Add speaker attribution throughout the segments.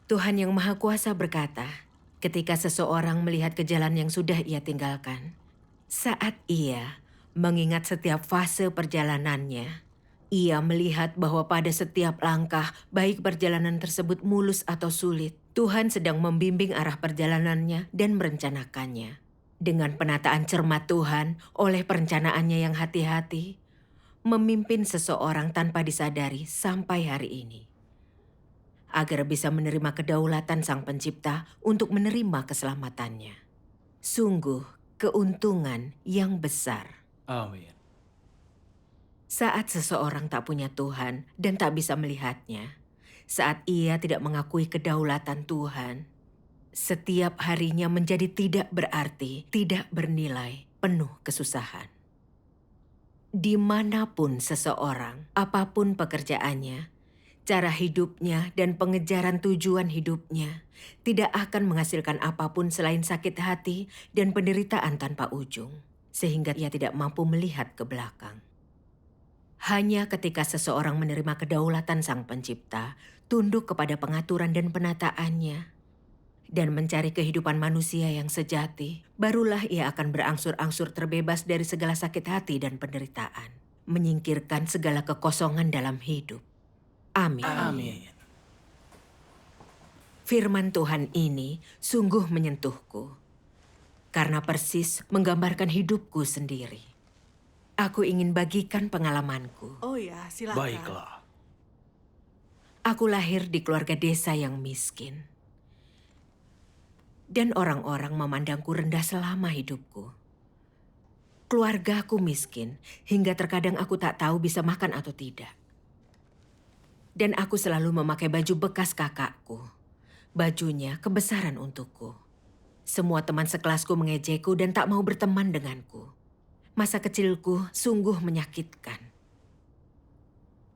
Speaker 1: Tuhan Yang Maha Kuasa berkata, ketika seseorang melihat ke jalan yang sudah ia tinggalkan, saat ia mengingat setiap fase perjalanannya, ia melihat bahwa pada setiap langkah, baik perjalanan tersebut mulus atau sulit, Tuhan sedang membimbing arah perjalanannya dan merencanakannya. Dengan penataan cermat Tuhan oleh perencanaannya yang hati-hati, memimpin seseorang tanpa disadari sampai hari ini. Agar bisa menerima kedaulatan Sang Pencipta untuk menerima keselamatannya. Sungguh keuntungan yang besar.
Speaker 2: Amin.
Speaker 1: Saat seseorang tak punya Tuhan dan tak bisa melihatnya, saat ia tidak mengakui kedaulatan Tuhan, setiap harinya menjadi tidak berarti, tidak bernilai, penuh kesusahan. Dimanapun seseorang, apapun pekerjaannya, cara hidupnya dan pengejaran tujuan hidupnya tidak akan menghasilkan apapun selain sakit hati dan penderitaan tanpa ujung, sehingga ia tidak mampu melihat ke belakang. Hanya ketika seseorang menerima kedaulatan Sang Pencipta, tunduk kepada pengaturan dan penataannya, dan mencari kehidupan manusia yang sejati, barulah ia akan berangsur-angsur terbebas dari segala sakit hati dan penderitaan, menyingkirkan segala kekosongan dalam hidup. Amin.
Speaker 2: Amin.
Speaker 1: Firman Tuhan ini sungguh menyentuhku, karena persis menggambarkan hidupku sendiri. Aku ingin bagikan pengalamanku.
Speaker 3: Oh ya, silakan.
Speaker 2: Baiklah.
Speaker 1: Aku lahir di keluarga desa yang miskin. Dan orang-orang memandangku rendah selama hidupku. Keluargaku miskin, hingga terkadang aku tak tahu bisa makan atau tidak. Dan aku selalu memakai baju bekas kakakku. Bajunya kebesaran untukku. Semua teman sekelasku mengejekku dan tak mau berteman denganku. Masa kecilku sungguh menyakitkan.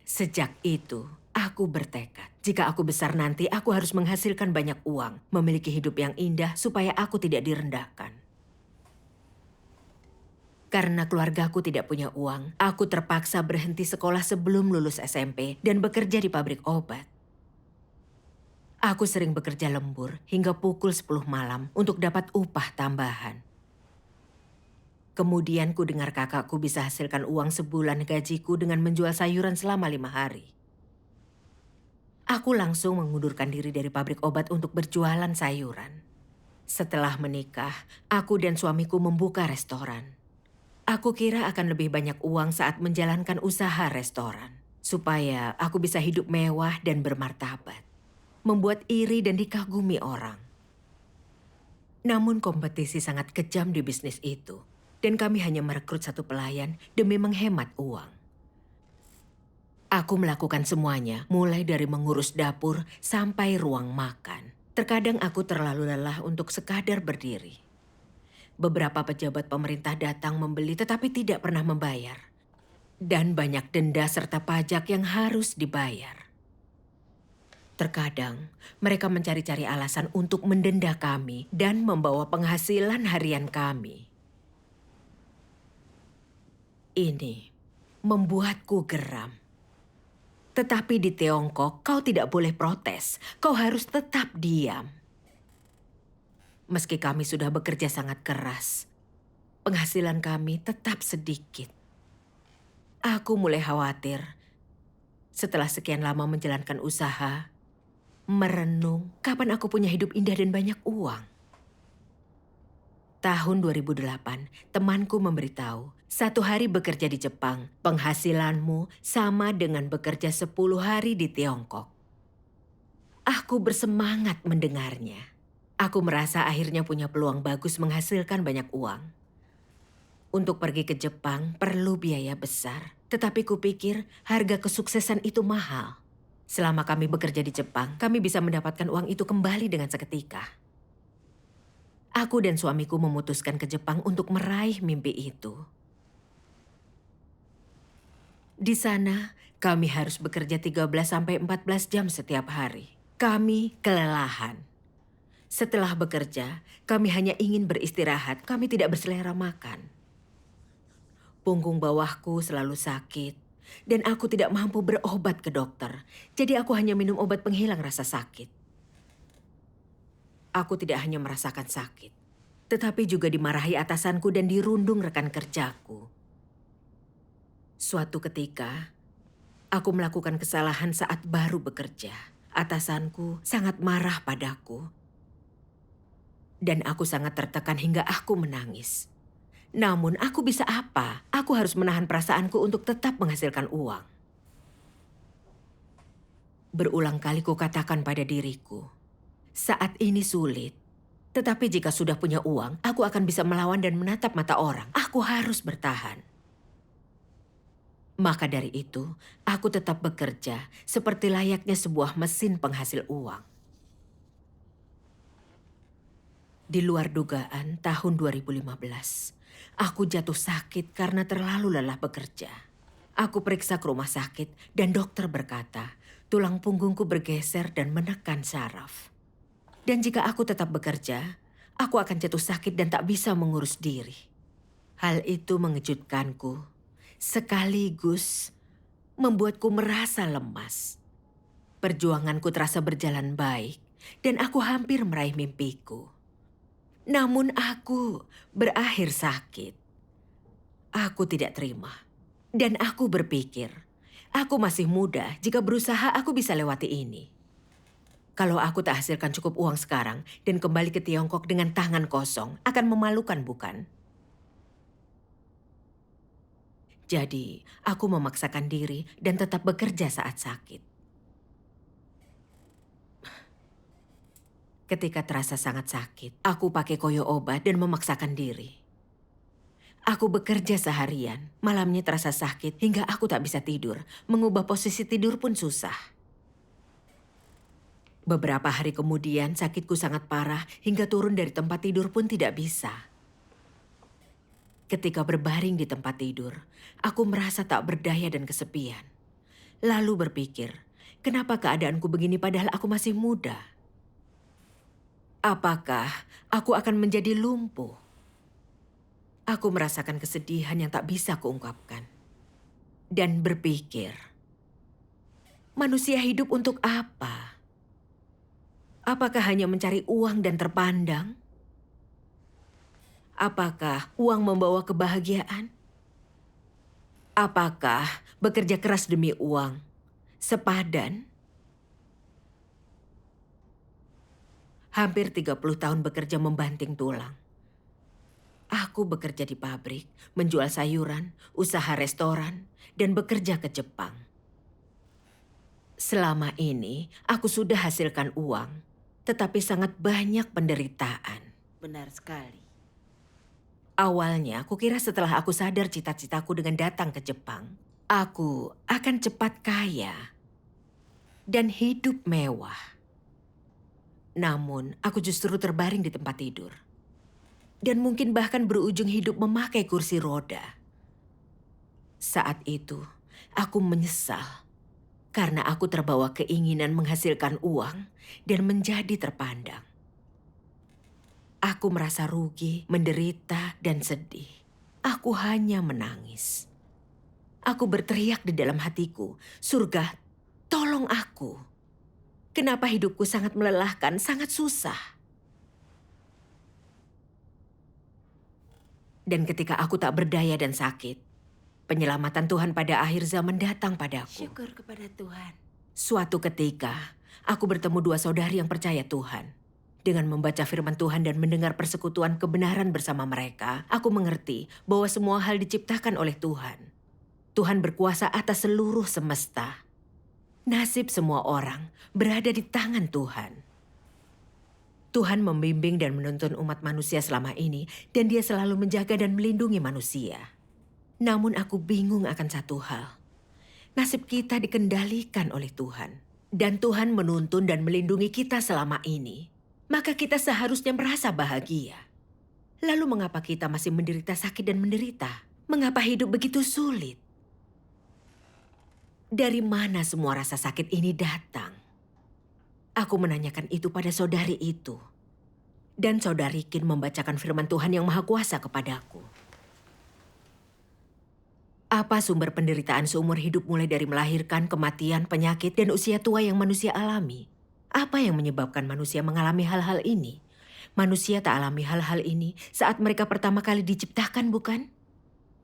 Speaker 1: Sejak itu, aku bertekad. Jika aku besar nanti, aku harus menghasilkan banyak uang, memiliki hidup yang indah supaya aku tidak direndahkan. Karena keluargaku tidak punya uang, aku terpaksa berhenti sekolah sebelum lulus SMP dan bekerja di pabrik obat. Aku sering bekerja lembur hingga pukul 10 malam untuk dapat upah tambahan. Kemudian ku dengar kakakku bisa hasilkan uang sebulan gajiku dengan menjual sayuran selama 5 hari. Aku langsung mengundurkan diri dari pabrik obat untuk berjualan sayuran. Setelah menikah, aku dan suamiku membuka restoran. Aku kira akan lebih banyak uang saat menjalankan usaha restoran, supaya aku bisa hidup mewah dan bermartabat, membuat iri dan dikagumi orang. Namun kompetisi sangat kejam di bisnis itu. Dan kami hanya merekrut satu pelayan demi menghemat uang. Aku melakukan semuanya, mulai dari mengurus dapur sampai ruang makan. Terkadang aku terlalu lelah untuk sekadar berdiri. Beberapa pejabat pemerintah datang membeli tetapi tidak pernah membayar. Dan banyak denda serta pajak yang harus dibayar. Terkadang mereka mencari-cari alasan untuk mendenda kami dan membawa penghasilan harian kami. Ini membuatku geram. Tetapi di Tiongkok kau tidak boleh protes. Kau harus tetap diam. Meski kami sudah bekerja sangat keras, penghasilan kami tetap sedikit. Aku mulai khawatir. Setelah sekian lama menjalankan usaha, merenung kapan aku punya hidup indah dan banyak uang. Tahun 2008, temanku memberitahu, 1 hari bekerja di Jepang, penghasilanmu sama dengan bekerja 10 hari di Tiongkok. Aku bersemangat mendengarnya. Aku merasa akhirnya punya peluang bagus menghasilkan banyak uang. Untuk pergi ke Jepang perlu biaya besar, tetapi kupikir harga kesuksesan itu mahal. Selama kami bekerja di Jepang, kami bisa mendapatkan uang itu kembali dengan seketika. Aku dan suamiku memutuskan ke Jepang untuk meraih mimpi itu. Di sana, kami harus bekerja 13-14 jam setiap hari. Kami kelelahan. Setelah bekerja, kami hanya ingin beristirahat. Kami tidak berselera makan. Punggung bawahku selalu sakit, dan aku tidak mampu berobat ke dokter. Jadi aku hanya minum obat penghilang rasa sakit. Aku tidak hanya merasakan sakit, tetapi juga dimarahi atasanku dan dirundung rekan kerjaku. Suatu ketika, aku melakukan kesalahan saat baru bekerja. Atasanku sangat marah padaku. Dan aku sangat tertekan hingga aku menangis. Namun aku bisa apa? Aku harus menahan perasaanku untuk tetap menghasilkan uang. Berulang kali kukatakan pada diriku, saat ini sulit. Tetapi jika sudah punya uang, aku akan bisa melawan dan menatap mata orang. Aku harus bertahan. Maka dari itu, aku tetap bekerja seperti layaknya sebuah mesin penghasil uang. Di luar dugaan, tahun 2015, aku jatuh sakit karena terlalu lelah bekerja. Aku periksa ke rumah sakit dan dokter berkata, tulang punggungku bergeser dan menekan saraf. Dan jika aku tetap bekerja, aku akan jatuh sakit dan tak bisa mengurus diri. Hal itu mengejutkanku, sekaligus membuatku merasa lemas. Perjuanganku terasa berjalan baik, dan aku hampir meraih mimpiku. Namun aku berakhir sakit. Aku tidak terima. Dan aku berpikir, aku masih muda, jika berusaha aku bisa lewati ini. Kalau aku tak hasilkan cukup uang sekarang dan kembali ke Tiongkok dengan tangan kosong, akan memalukan bukan? Jadi, aku memaksakan diri dan tetap bekerja saat sakit. Ketika terasa sangat sakit, aku pakai koyo obat dan memaksakan diri. Aku bekerja seharian, malamnya terasa sakit hingga aku tak bisa tidur. Mengubah posisi tidur pun susah. Beberapa hari kemudian sakitku sangat parah hingga turun dari tempat tidur pun tidak bisa. Ketika berbaring di tempat tidur, aku merasa tak berdaya dan kesepian. Lalu berpikir, kenapa keadaanku begini padahal aku masih muda? Apakah aku akan menjadi lumpuh? Aku merasakan kesedihan yang tak bisa kuungkapkan. Dan berpikir, manusia hidup untuk apa? Apakah hanya mencari uang dan terpandang? Apakah uang membawa kebahagiaan? Apakah bekerja keras demi uang sepadan? Hampir 30 tahun bekerja membanting tulang. Aku bekerja di pabrik, menjual sayuran, usaha restoran, dan bekerja ke Jepang. Selama ini, aku sudah hasilkan uang, tetapi sangat banyak penderitaan.
Speaker 2: Benar sekali.
Speaker 1: Awalnya, aku kira setelah aku sadar cita-citaku dengan datang ke Jepang, aku akan cepat kaya dan hidup mewah. Namun, aku justru terbaring di tempat tidur. Dan mungkin bahkan berujung hidup memakai kursi roda. Saat itu, aku menyesal karena aku terbawa keinginan menghasilkan uang dan menjadi terpandang. Aku merasa rugi, menderita, dan sedih. Aku hanya menangis. Aku berteriak di dalam hatiku, surga, tolong aku. Kenapa hidupku sangat melelahkan, sangat susah. Dan ketika aku tak berdaya dan sakit, penyelamatan Tuhan pada akhir zaman datang padaku.
Speaker 2: Syukur kepada Tuhan.
Speaker 1: Suatu ketika, aku bertemu dua saudari yang percaya Tuhan. Dengan membaca firman Tuhan dan mendengar persekutuan kebenaran bersama mereka, aku mengerti bahwa semua hal diciptakan oleh Tuhan. Tuhan berkuasa atas seluruh semesta. Nasib semua orang berada di tangan Tuhan. Tuhan membimbing dan menuntun umat manusia selama ini, dan Dia selalu menjaga dan melindungi manusia. Namun aku bingung akan satu hal. Nasib kita dikendalikan oleh Tuhan. Dan Tuhan menuntun dan melindungi kita selama ini. Maka kita seharusnya merasa bahagia. Lalu mengapa kita masih menderita sakit dan menderita? Mengapa hidup begitu sulit? Dari mana semua rasa sakit ini datang? Aku menanyakan itu pada saudari itu. Dan saudari Kin membacakan firman Tuhan yang Maha Kuasa kepadaku. Apa sumber penderitaan seumur hidup mulai dari melahirkan, kematian, penyakit, dan usia tua yang manusia alami? Apa yang menyebabkan manusia mengalami hal-hal ini? Manusia tak alami hal-hal ini saat mereka pertama kali diciptakan, bukan?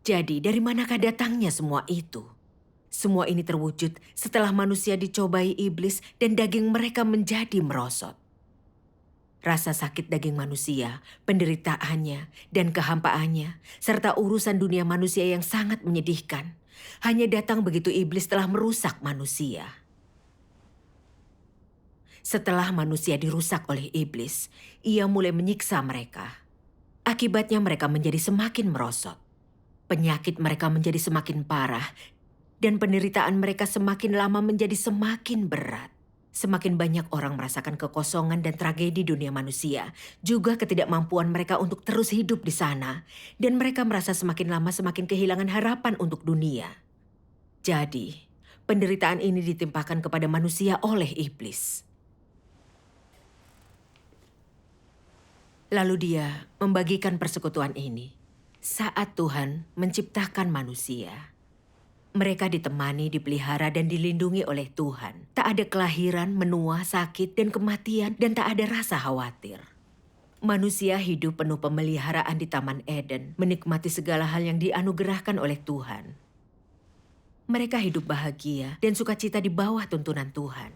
Speaker 1: Jadi, dari manakah datangnya semua itu? Semua ini terwujud setelah manusia dicobai iblis dan daging mereka menjadi merosot. Rasa sakit daging manusia, penderitaannya, dan kehampaannya, serta urusan dunia manusia yang sangat menyedihkan, hanya datang begitu iblis telah merusak manusia. Setelah manusia dirusak oleh iblis, ia mulai menyiksa mereka. Akibatnya mereka menjadi semakin merosot. Penyakit mereka menjadi semakin parah, dan penderitaan mereka semakin lama menjadi semakin berat. Semakin banyak orang merasakan kekosongan dan tragedi dunia manusia, juga ketidakmampuan mereka untuk terus hidup di sana, dan mereka merasa semakin lama semakin kehilangan harapan untuk dunia. Jadi, penderitaan ini ditimpakan kepada manusia oleh iblis. Lalu dia membagikan persekutuan ini saat Tuhan menciptakan manusia. Mereka ditemani, dipelihara, dan dilindungi oleh Tuhan. Tak ada kelahiran, menua, sakit, dan kematian, dan tak ada rasa khawatir. Manusia hidup penuh pemeliharaan di Taman Eden, menikmati segala hal yang dianugerahkan oleh Tuhan. Mereka hidup bahagia dan sukacita di bawah tuntunan Tuhan.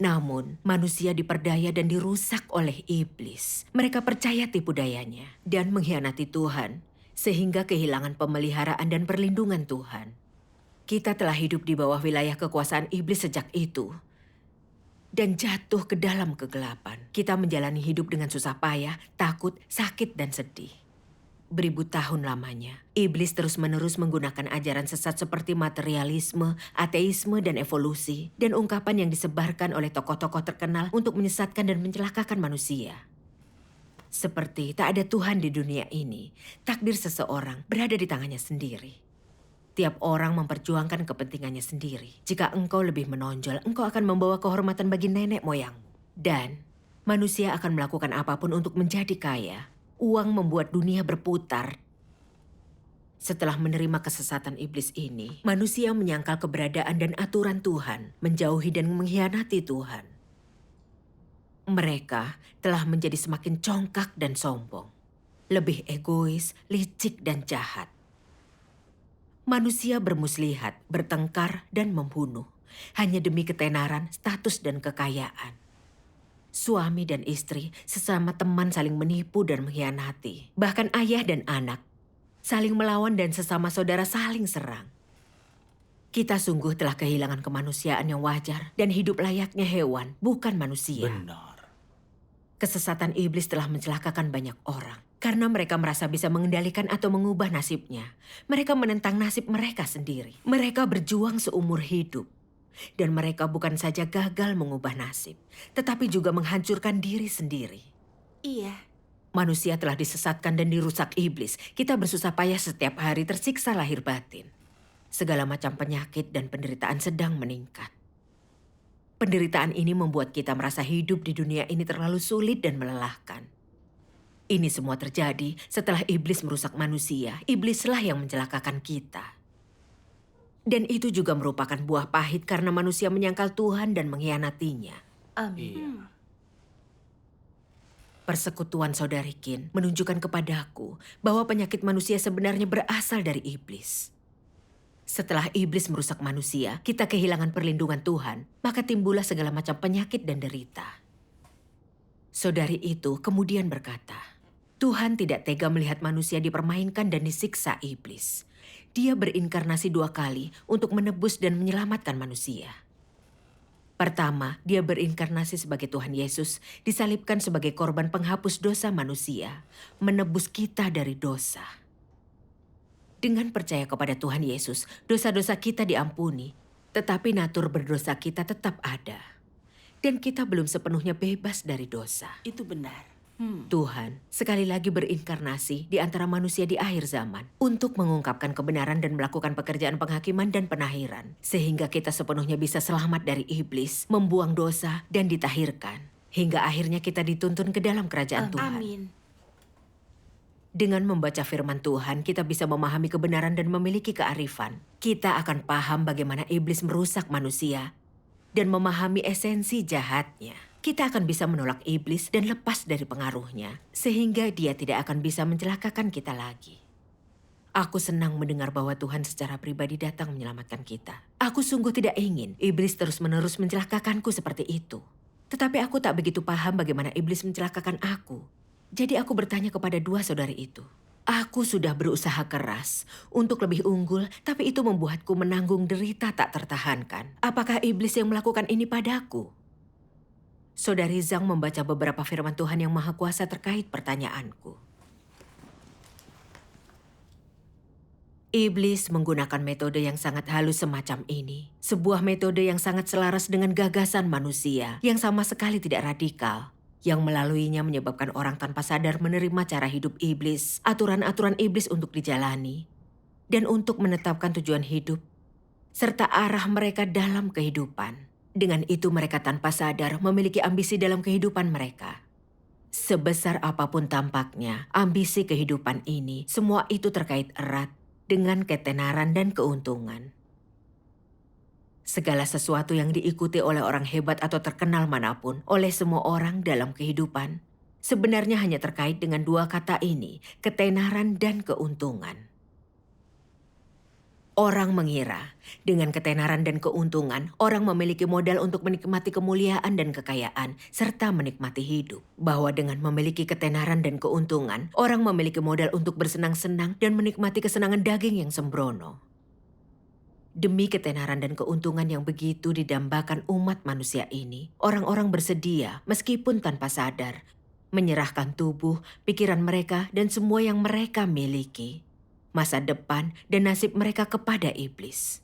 Speaker 1: Namun, manusia diperdaya dan dirusak oleh iblis. Mereka percaya tipu dayanya dan mengkhianati Tuhan, sehingga kehilangan pemeliharaan dan perlindungan Tuhan. Kita telah hidup di bawah wilayah kekuasaan iblis sejak itu dan jatuh ke dalam kegelapan. Kita menjalani hidup dengan susah payah, takut, sakit, dan sedih. Beribu tahun lamanya, iblis terus-menerus menggunakan ajaran sesat seperti materialisme, ateisme, dan evolusi, dan ungkapan yang disebarkan oleh tokoh-tokoh terkenal untuk menyesatkan dan mencelakakan manusia. Seperti tak ada Tuhan di dunia ini, takdir seseorang berada di tangannya sendiri. Tiap orang memperjuangkan kepentingannya sendiri. Jika engkau lebih menonjol, engkau akan membawa kehormatan bagi nenek moyangmu. Dan manusia akan melakukan apapun untuk menjadi kaya. Uang membuat dunia berputar. Setelah menerima kesesatan iblis ini, manusia menyangkal keberadaan dan aturan Tuhan, menjauhi dan mengkhianati Tuhan. Mereka telah menjadi semakin congkak dan sombong. Lebih egois, licik, dan jahat. Manusia bermuslihat, bertengkar, dan membunuh. Hanya demi ketenaran, status, dan kekayaan. Suami dan istri, sesama teman saling menipu dan mengkhianati. Bahkan ayah dan anak, saling melawan dan sesama saudara saling serang. Kita sungguh telah kehilangan kemanusiaan yang wajar dan hidup layaknya hewan, bukan manusia.
Speaker 3: Benar.
Speaker 1: Kesesatan iblis telah mencelakakan banyak orang. Karena mereka merasa bisa mengendalikan atau mengubah nasibnya. Mereka menentang nasib mereka sendiri. Mereka berjuang seumur hidup. Dan mereka bukan saja gagal mengubah nasib, tetapi juga menghancurkan diri sendiri.
Speaker 2: Iya.
Speaker 1: Manusia telah disesatkan dan dirusak iblis. Kita bersusah payah setiap hari tersiksa lahir batin. Segala macam penyakit dan penderitaan sedang meningkat. Penderitaan ini membuat kita merasa hidup di dunia ini terlalu sulit dan melelahkan. Ini semua terjadi setelah iblis merusak manusia. Iblislah yang mencelakakan kita. Dan itu juga merupakan buah pahit karena manusia menyangkal Tuhan dan mengkhianatinya.
Speaker 2: Amin.
Speaker 3: Iya.
Speaker 1: Persekutuan Saudari Kin menunjukkan kepadaku bahwa penyakit manusia sebenarnya berasal dari iblis. Setelah iblis merusak manusia, kita kehilangan perlindungan Tuhan, maka timbullah segala macam penyakit dan derita. Saudari itu kemudian berkata, Tuhan tidak tega melihat manusia dipermainkan dan disiksa iblis. Dia berinkarnasi 2 kali untuk menebus dan menyelamatkan manusia. Pertama, dia berinkarnasi sebagai Tuhan Yesus, disalibkan sebagai korban penghapus dosa manusia, menebus kita dari dosa. Dengan percaya kepada Tuhan Yesus, dosa-dosa kita diampuni, tetapi natur berdosa kita tetap ada. Dan kita belum sepenuhnya bebas dari dosa.
Speaker 2: Itu benar.
Speaker 1: Tuhan sekali lagi berinkarnasi di antara manusia di akhir zaman untuk mengungkapkan kebenaran dan melakukan pekerjaan penghakiman dan penahiran. Sehingga kita sepenuhnya bisa selamat dari iblis, membuang dosa, dan ditahirkan. Hingga akhirnya kita dituntun ke dalam kerajaan Tuhan.
Speaker 2: Amin.
Speaker 1: Dengan membaca firman Tuhan, kita bisa memahami kebenaran dan memiliki kearifan. Kita akan paham bagaimana iblis merusak manusia dan memahami esensi jahatnya, kita akan bisa menolak iblis dan lepas dari pengaruhnya, sehingga dia tidak akan bisa mencelakakan kita lagi. Aku senang mendengar bahwa Tuhan secara pribadi datang menyelamatkan kita. Aku sungguh tidak ingin iblis terus-menerus mencelakakanku seperti itu. Tetapi aku tak begitu paham bagaimana iblis mencelakakan aku. Jadi aku bertanya kepada dua saudari itu. Aku sudah berusaha keras untuk lebih unggul, tapi itu membuatku menanggung derita tak tertahankan. Apakah iblis yang melakukan ini padaku? Saudari Zhang membaca beberapa firman Tuhan yang Maha Kuasa terkait pertanyaanku. Iblis menggunakan metode yang sangat halus semacam ini. Sebuah metode yang sangat selaras dengan gagasan manusia yang sama sekali tidak radikal. Yang melaluinya menyebabkan orang tanpa sadar menerima cara hidup iblis, aturan-aturan iblis untuk dijalani, dan untuk menetapkan tujuan hidup, serta arah mereka dalam kehidupan. Dengan itu mereka tanpa sadar memiliki ambisi dalam kehidupan mereka. Sebesar apapun tampaknya, ambisi kehidupan ini, semua itu terkait erat dengan ketenaran dan keuntungan. Segala sesuatu yang diikuti oleh orang hebat atau terkenal manapun, oleh semua orang dalam kehidupan, sebenarnya hanya terkait dengan dua kata ini, ketenaran dan keuntungan. Orang mengira, dengan ketenaran dan keuntungan, orang memiliki modal untuk menikmati kemuliaan dan kekayaan, serta menikmati hidup. Bahwa dengan memiliki ketenaran dan keuntungan, orang memiliki modal untuk bersenang-senang dan menikmati kesenangan daging yang sembrono. Demi ketenaran dan keuntungan yang begitu didambakan umat manusia ini, orang-orang bersedia, meskipun tanpa sadar, menyerahkan tubuh, pikiran mereka, dan semua yang mereka miliki, masa depan dan nasib mereka kepada iblis.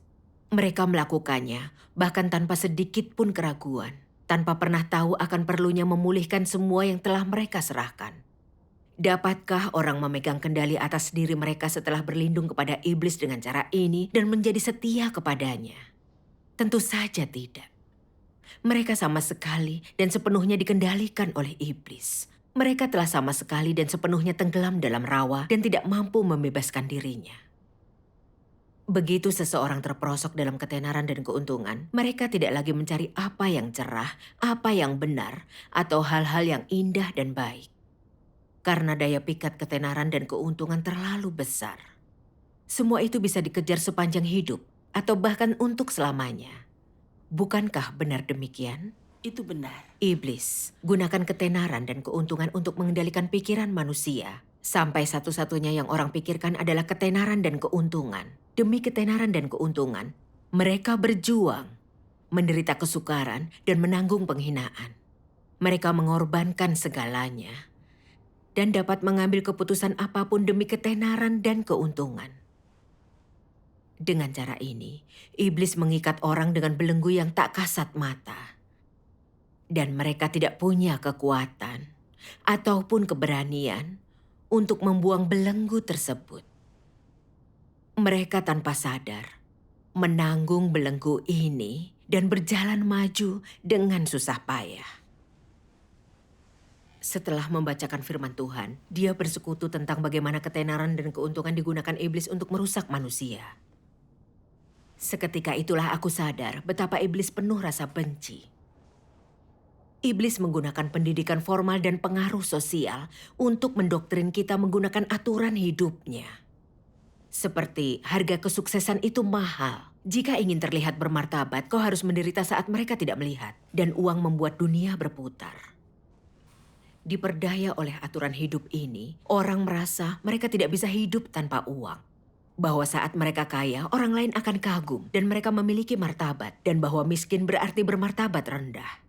Speaker 1: Mereka melakukannya bahkan tanpa sedikit pun keraguan, tanpa pernah tahu akan perlunya memulihkan semua yang telah mereka serahkan. Dapatkah orang memegang kendali atas diri mereka setelah berlindung kepada iblis dengan cara ini dan menjadi setia kepadanya? Tentu saja tidak. Mereka sama sekali dan sepenuhnya dikendalikan oleh iblis. Mereka telah sama sekali dan sepenuhnya tenggelam dalam rawa dan tidak mampu membebaskan dirinya. Begitu seseorang terperosok dalam ketenaran dan keuntungan, mereka tidak lagi mencari apa yang cerah, apa yang benar, atau hal-hal yang indah dan baik. Karena daya pikat ketenaran dan keuntungan terlalu besar. Semua itu bisa dikejar sepanjang hidup, atau bahkan untuk selamanya. Bukankah benar demikian?
Speaker 2: Itu benar.
Speaker 1: Iblis gunakan ketenaran dan keuntungan untuk mengendalikan pikiran manusia. Sampai satu-satunya yang orang pikirkan adalah ketenaran dan keuntungan. Demi ketenaran dan keuntungan, mereka berjuang, menderita kesukaran, dan menanggung penghinaan. Mereka mengorbankan segalanya dan dapat mengambil keputusan apapun demi ketenaran dan keuntungan. Dengan cara ini, iblis mengikat orang dengan belenggu yang tak kasat mata. Dan mereka tidak punya kekuatan ataupun keberanian untuk membuang belenggu tersebut. Mereka tanpa sadar menanggung belenggu ini dan berjalan maju dengan susah payah. Setelah membacakan firman Tuhan, dia bersekutu tentang bagaimana ketenaran dan keuntungan digunakan iblis untuk merusak manusia. Seketika itulah aku sadar betapa iblis penuh rasa benci. Iblis menggunakan pendidikan formal dan pengaruh sosial untuk mendoktrin kita menggunakan aturan hidupnya. Seperti harga kesuksesan itu mahal. Jika ingin terlihat bermartabat, kau harus menderita saat mereka tidak melihat. Dan uang membuat dunia berputar. Diperdaya oleh aturan hidup ini, orang merasa mereka tidak bisa hidup tanpa uang. Bahwa saat mereka kaya, orang lain akan kagum dan mereka memiliki martabat. Dan bahwa miskin berarti bermartabat rendah.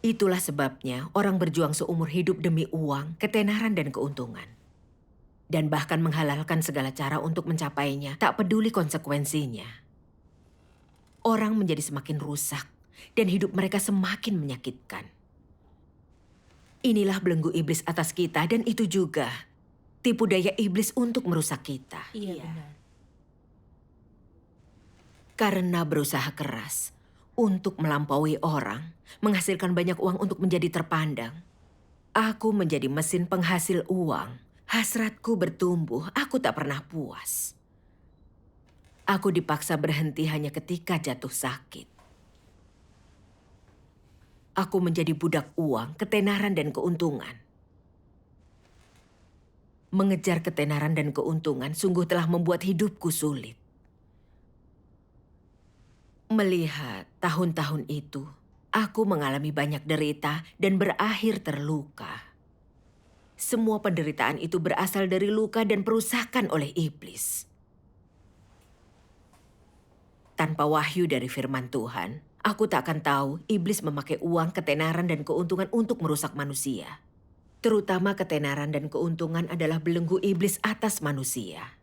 Speaker 1: Itulah sebabnya orang berjuang seumur hidup demi uang, ketenaran, dan keuntungan. Dan bahkan menghalalkan segala cara untuk mencapainya, tak peduli konsekuensinya. Orang menjadi semakin rusak, dan hidup mereka semakin menyakitkan. Inilah belenggu iblis atas kita, dan itu juga tipu daya iblis untuk merusak kita.
Speaker 2: Iya.
Speaker 3: benar.
Speaker 1: Karena berusaha keras untuk melampaui orang, menghasilkan banyak uang untuk menjadi terpandang. Aku menjadi mesin penghasil uang. Hasratku bertumbuh, aku tak pernah puas. Aku dipaksa berhenti hanya ketika jatuh sakit. Aku menjadi budak uang, ketenaran, dan keuntungan. Mengejar ketenaran dan keuntungan sungguh telah membuat hidupku sulit. Melihat tahun-tahun itu, aku mengalami banyak derita dan berakhir terluka. Semua penderitaan itu berasal dari luka dan perusakan oleh iblis. Tanpa wahyu dari firman Tuhan, aku tak akan tahu iblis memakai uang, ketenaran, dan keuntungan untuk merusak manusia. Terutama ketenaran dan keuntungan adalah belenggu iblis atas manusia.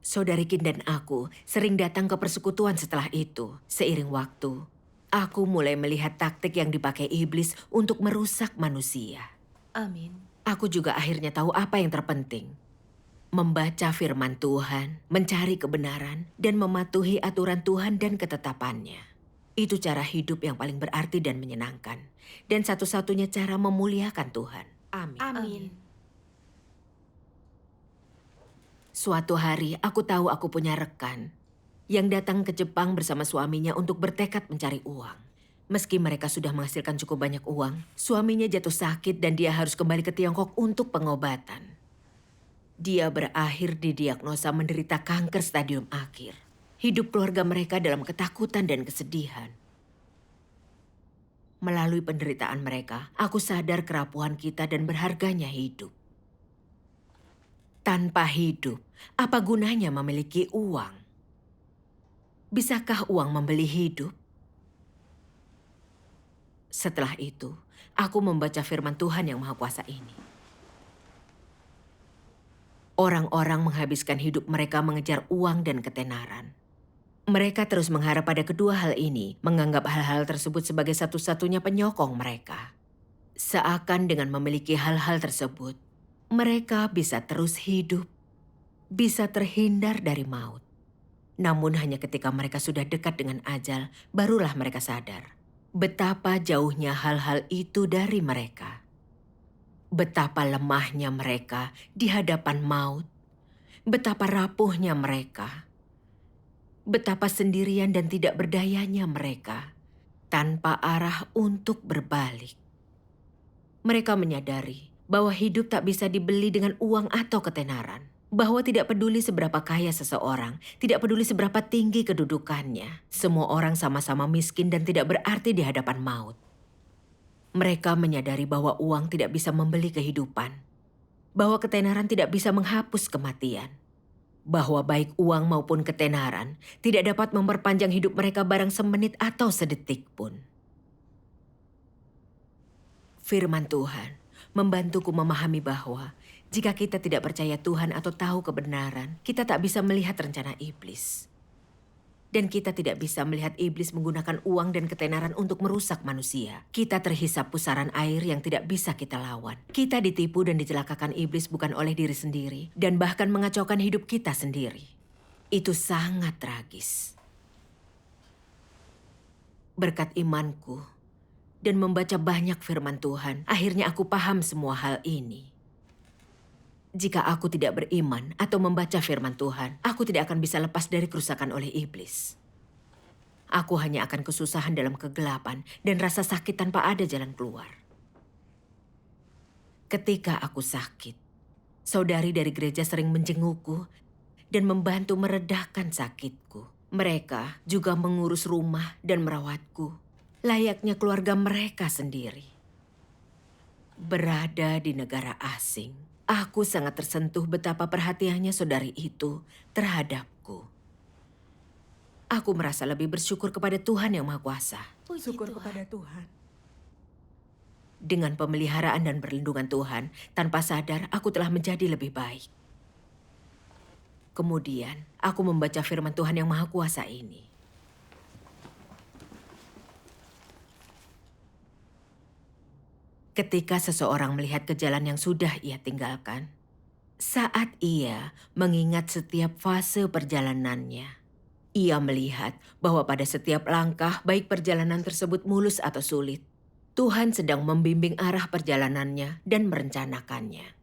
Speaker 1: Saudari Kin dan aku sering datang ke persekutuan setelah itu. Seiring waktu, aku mulai melihat taktik yang dipakai iblis untuk merusak manusia.
Speaker 2: Amin.
Speaker 1: Aku juga akhirnya tahu apa yang terpenting. Membaca firman Tuhan, mencari kebenaran, dan mematuhi aturan Tuhan dan ketetapannya. Itu cara hidup yang paling berarti dan menyenangkan. Dan satu-satunya cara memuliakan Tuhan. Amin.
Speaker 2: Amin.
Speaker 1: Suatu hari aku tahu aku punya rekan yang datang ke Jepang bersama suaminya untuk bertekad mencari uang. Meski mereka sudah menghasilkan cukup banyak uang, suaminya jatuh sakit dan dia harus kembali ke Tiongkok untuk pengobatan. Dia berakhir didiagnosa menderita kanker stadium akhir. Hidup keluarga mereka dalam ketakutan dan kesedihan. Melalui penderitaan mereka, aku sadar kerapuhan kita dan berharganya hidup. Tanpa hidup, apa gunanya memiliki uang? Bisakah uang membeli hidup? Setelah itu, aku membaca firman Tuhan yang Maha Kuasa ini. Orang-orang menghabiskan hidup mereka mengejar uang dan ketenaran. Mereka terus mengharap pada kedua hal ini, menganggap hal-hal tersebut sebagai satu-satunya penyokong mereka. Seakan dengan memiliki hal-hal tersebut, mereka bisa terus hidup, bisa terhindar dari maut. Namun hanya ketika mereka sudah dekat dengan ajal, barulah mereka sadar betapa jauhnya hal-hal itu dari mereka. Betapa lemahnya mereka di hadapan maut, betapa rapuhnya mereka, betapa sendirian dan tidak berdayanya mereka, tanpa arah untuk berbalik. Mereka menyadari bahwa hidup tak bisa dibeli dengan uang atau ketenaran, bahwa tidak peduli seberapa kaya seseorang, tidak peduli seberapa tinggi kedudukannya, semua orang sama-sama miskin dan tidak berarti di hadapan maut. Mereka menyadari bahwa uang tidak bisa membeli kehidupan, bahwa ketenaran tidak bisa menghapus kematian, bahwa baik uang maupun ketenaran tidak dapat memperpanjang hidup mereka barang semenit atau sedetik pun. Firman Tuhan membantuku memahami bahwa jika kita tidak percaya Tuhan atau tahu kebenaran, kita tak bisa melihat rencana iblis. Dan kita tidak bisa melihat iblis menggunakan uang dan ketenaran untuk merusak manusia. Kita terhisap pusaran air yang tidak bisa kita lawan. Kita ditipu dan dicelakakan iblis bukan oleh diri sendiri, dan bahkan mengacaukan hidup kita sendiri. Itu sangat tragis. Berkat imanku dan membaca banyak firman Tuhan, akhirnya aku paham semua hal ini. Jika aku tidak beriman atau membaca firman Tuhan, aku tidak akan bisa lepas dari kerusakan oleh iblis. Aku hanya akan kesusahan dalam kegelapan dan rasa sakit tanpa ada jalan keluar. Ketika aku sakit, saudari dari gereja sering menjengukku dan membantu meredakan sakitku. Mereka juga mengurus rumah dan merawatku, layaknya keluarga mereka sendiri. Berada di negara asing, aku sangat tersentuh betapa perhatiannya saudari itu terhadapku. Aku merasa lebih bersyukur kepada Tuhan Yang Maha Kuasa.
Speaker 2: Puji
Speaker 3: Syukur
Speaker 2: Tuhan.
Speaker 3: kepada Tuhan.
Speaker 1: Dengan pemeliharaan dan perlindungan Tuhan, tanpa sadar aku telah menjadi lebih baik. Kemudian, aku membaca firman Tuhan Yang Maha Kuasa ini. Ketika seseorang melihat ke jalan yang sudah ia tinggalkan, saat ia mengingat setiap fase perjalanannya, ia melihat bahwa pada setiap langkah, baik perjalanan tersebut mulus atau sulit, Tuhan sedang membimbing arah perjalanannya dan merencanakannya.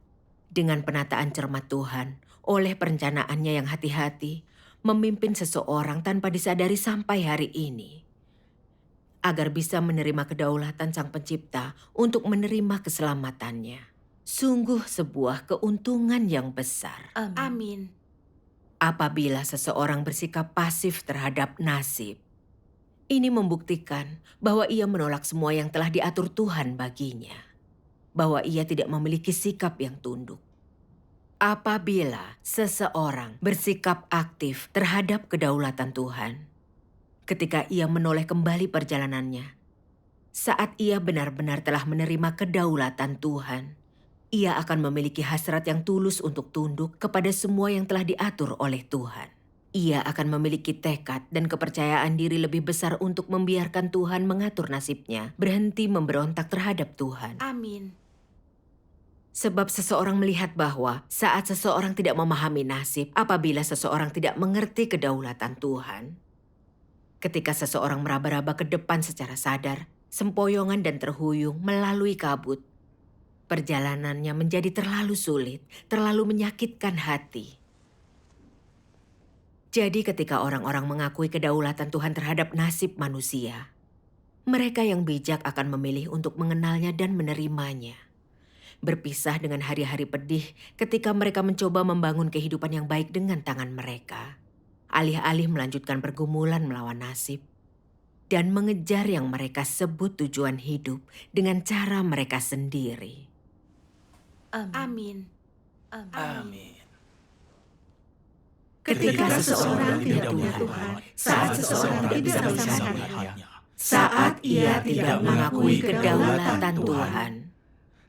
Speaker 1: Dengan penataan cermat Tuhan, oleh perencanaannya yang hati-hati, memimpin seseorang tanpa disadari sampai hari ini. agar bisa menerima kedaulatan Sang Pencipta untuk menerima keselamatannya. Sungguh sebuah keuntungan yang besar.
Speaker 2: Amin.
Speaker 1: Apabila seseorang bersikap pasif terhadap nasib, ini membuktikan bahwa ia menolak semua yang telah diatur Tuhan baginya, bahwa ia tidak memiliki sikap yang tunduk. Apabila seseorang bersikap aktif terhadap kedaulatan Tuhan, ketika ia menoleh kembali perjalanannya, saat ia benar-benar telah menerima kedaulatan Tuhan, ia akan memiliki hasrat yang tulus untuk tunduk kepada semua yang telah diatur oleh Tuhan. Ia akan memiliki tekad dan kepercayaan diri lebih besar untuk membiarkan Tuhan mengatur nasibnya, berhenti memberontak terhadap Tuhan.
Speaker 2: Amin.
Speaker 1: Sebab seseorang melihat bahwa saat seseorang tidak memahami nasib, apabila seseorang tidak mengerti kedaulatan Tuhan, ketika seseorang meraba-raba ke depan secara sadar, sempoyongan dan terhuyung melalui kabut, perjalanannya menjadi terlalu sulit, terlalu menyakitkan hati. Jadi ketika orang-orang mengakui kedaulatan Tuhan terhadap nasib manusia, mereka yang bijak akan memilih untuk mengenalnya dan menerimanya. Berpisah dengan hari-hari pedih ketika mereka mencoba membangun kehidupan yang baik dengan tangan mereka, alih-alih melanjutkan pergumulan melawan nasib, dan mengejar yang mereka sebut tujuan hidup dengan cara mereka sendiri.
Speaker 2: Amin.
Speaker 3: Amin.
Speaker 1: Ketika seseorang tidak punya Tuhan, saat seseorang tidak bisa melihatnya, saat ia tidak mengakui kedaulatan Tuhan,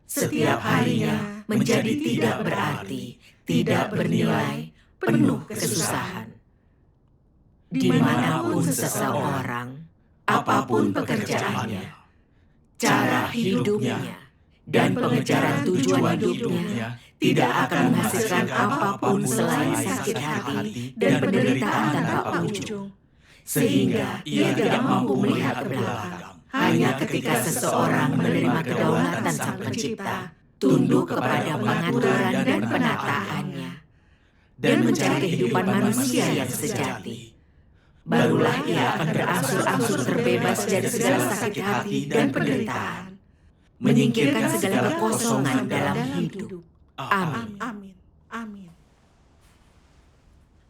Speaker 1: setiap harinya menjadi tidak berarti, tidak bernilai, penuh kesusahan. Dimanapun seseorang, apapun pekerjaannya, cara hidupnya, dan pengejaran tujuan hidupnya tidak akan menghasilkan apapun selain sakit hati dan penderitaan tanpa ujung. Sehingga ia tidak mampu melihat ke belakang. Hanya ketika seseorang menerima kedaulatan Sang Pencipta, tunduk kepada pengaturan dan penataannya, dan mencari kehidupan manusia yang sejati, barulah ia akan berangsur-angsur terbebas dari segala sakit hati dan penderitaan, menyingkirkan segala kekosongan dalam hidup. Amin.
Speaker 2: Amin.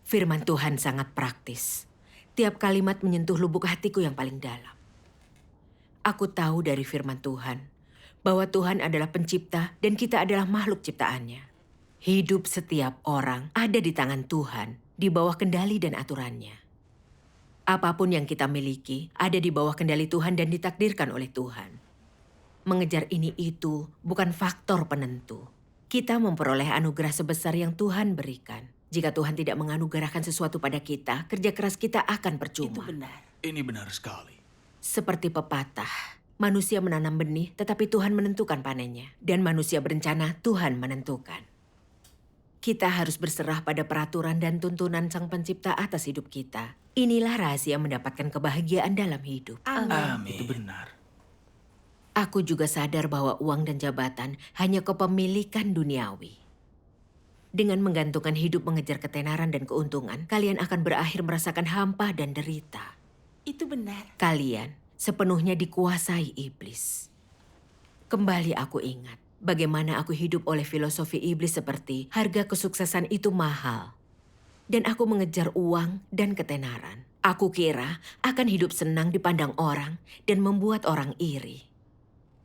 Speaker 1: Firman Tuhan sangat praktis. Tiap kalimat menyentuh lubuk hatiku yang paling dalam. Aku tahu dari firman Tuhan bahwa Tuhan adalah pencipta dan kita adalah makhluk ciptaannya. Hidup setiap orang ada di tangan Tuhan, di bawah kendali dan aturannya. Apapun yang kita miliki ada di bawah kendali Tuhan dan ditakdirkan oleh Tuhan. Mengejar ini itu bukan faktor penentu. Kita memperoleh anugerah sebesar yang Tuhan berikan. Jika Tuhan tidak menganugerahkan sesuatu pada kita, kerja keras kita akan
Speaker 2: Itu
Speaker 1: percuma.
Speaker 2: benar.
Speaker 3: Ini benar sekali.
Speaker 1: Seperti pepatah, manusia menanam benih tetapi Tuhan menentukan panennya. Dan manusia berencana, Tuhan menentukan. Kita harus berserah pada peraturan dan tuntunan Sang Pencipta atas hidup kita. Inilah rahasia mendapatkan kebahagiaan dalam hidup.
Speaker 2: Amin.
Speaker 3: Itu benar.
Speaker 1: Aku juga sadar bahwa uang dan jabatan hanya kepemilikan duniawi. Dengan menggantungkan hidup mengejar ketenaran dan keuntungan, kalian akan berakhir merasakan hampa dan derita.
Speaker 2: Itu benar.
Speaker 1: Kalian sepenuhnya dikuasai iblis. Kembali aku ingat bagaimana aku hidup oleh filosofi iblis seperti harga kesuksesan itu mahal. Dan aku mengejar uang dan ketenaran. Aku kira akan hidup senang dipandang orang dan membuat orang iri.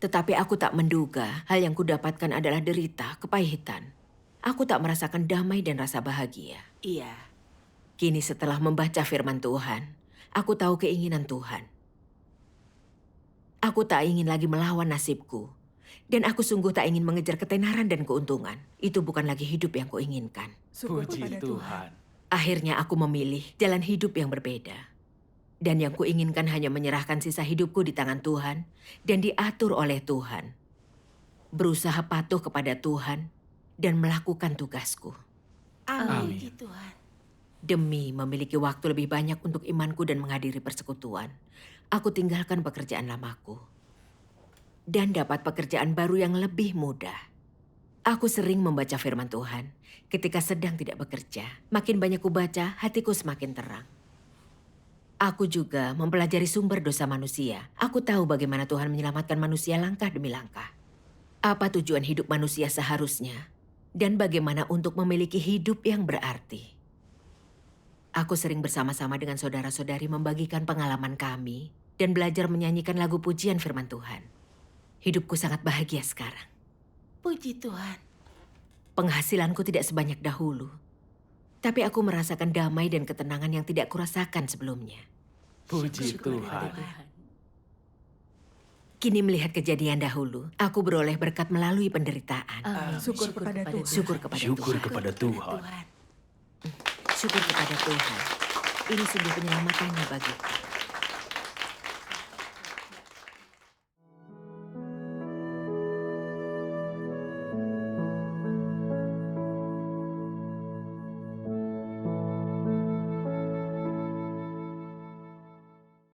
Speaker 1: Tetapi aku tak menduga hal yang kudapatkan adalah derita, kepahitan. Aku tak merasakan damai dan rasa bahagia.
Speaker 2: Iya.
Speaker 1: Kini setelah membaca firman Tuhan, aku tahu keinginan Tuhan. Aku tak ingin lagi melawan nasibku. Dan aku sungguh tak ingin mengejar ketenaran dan keuntungan. Itu bukan lagi hidup yang kuinginkan.
Speaker 2: Syukur
Speaker 3: Puji
Speaker 2: kepada
Speaker 3: Tuhan.
Speaker 1: Akhirnya aku memilih jalan hidup yang berbeda. Dan yang kuinginkan hanya menyerahkan sisa hidupku di tangan Tuhan dan diatur oleh Tuhan. Berusaha patuh kepada Tuhan dan melakukan tugasku.
Speaker 2: Amin.
Speaker 3: Amin.
Speaker 2: Tuhan.
Speaker 1: Demi memiliki waktu lebih banyak untuk imanku dan menghadiri persekutuan, aku tinggalkan pekerjaan lamaku. Dan dapat pekerjaan baru yang lebih mudah. Aku sering membaca firman Tuhan. Ketika sedang tidak bekerja, makin banyak kubaca, hatiku semakin terang. Aku juga mempelajari sumber dosa manusia. Aku tahu bagaimana Tuhan menyelamatkan manusia langkah demi langkah. Apa tujuan hidup manusia seharusnya, dan bagaimana untuk memiliki hidup yang berarti. Aku sering bersama-sama dengan saudara-saudari membagikan pengalaman kami dan belajar menyanyikan lagu pujian firman Tuhan. Hidupku sangat bahagia sekarang.
Speaker 2: Puji Tuhan.
Speaker 1: Penghasilanku tidak sebanyak dahulu, tapi aku merasakan damai dan ketenangan yang tidak kurasakan sebelumnya.
Speaker 3: Puji Tuhan.
Speaker 1: Kini melihat kejadian dahulu, aku beroleh berkat melalui penderitaan.
Speaker 2: Syukur kepada Tuhan.
Speaker 1: Syukur kepada
Speaker 3: Syukur
Speaker 1: Tuhan.
Speaker 3: kepada Tuhan.
Speaker 1: Syukur kepada Tuhan. Ini sungguh penyelamatannya bagiku.